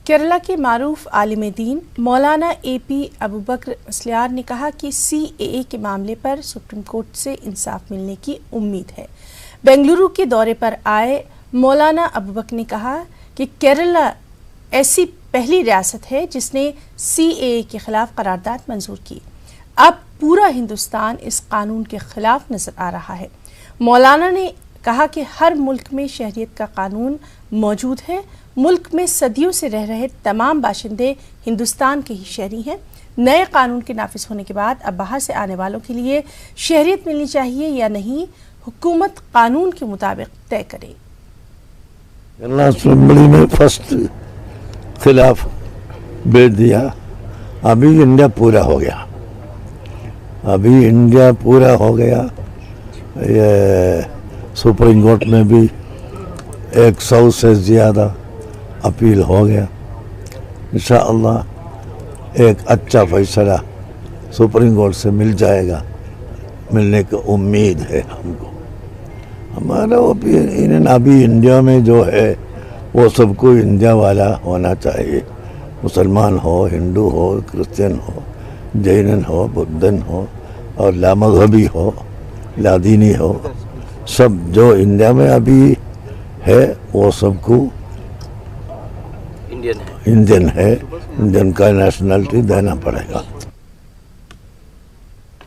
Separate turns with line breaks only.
केरला के मारूफ आलिम दीन मौलाना AP अबू बकर मुस्लियार ने कहा कि CAA के मामले पर सुप्रीम कोर्ट से इंसाफ मिलने की उम्मीद है। बेंगलुरु के दौरे पर आए मौलाना अबू बकर ने कहा कि केरला ऐसी पहली रियासत है जिसने CAA के खिलाफ करारदाद मंजूर की। अब पूरा हिंदुस्तान इस कानून के खिलाफ नजर आ रहा है। मौलाना ने कहा कि हर मुल्क में शहरियत का कानून मौजूद है। मुल्क में सदियों से रह रहे तमाम बाशिंदे हिंदुस्तान के ही शहरी हैं। नए कानून के नाफिज होने के बाद अब बाहर से आने वालों के लिए शहरियत मिलनी चाहिए या नहीं, हुकूमत कानून के मुताबिक तय करे।
असेंबली में फर्स्ट खिलाफ भेज दिया। अभी इंडिया पूरा हो गया। ये सुप्रीम कोर्ट में भी 100 से ज़्यादा अपील हो गया। इंशाअल्लाह एक अच्छा फैसला सुप्रीम कोर्ट से मिल जाएगा, मिलने की उम्मीद है हमको। हमारा ओपिनियन अभी इंडिया में जो है वो सबको इंडिया वाला होना चाहिए। मुसलमान हो, हिंदू हो, क्रिश्चियन हो, जैन हो, बुद्धन हो और लामज़हबी हो, लादीनी हो, सब जो इंडिया में अभी है वो सबको इंडियन है, इंडियन का नेशनलिटी देना पड़ेगा।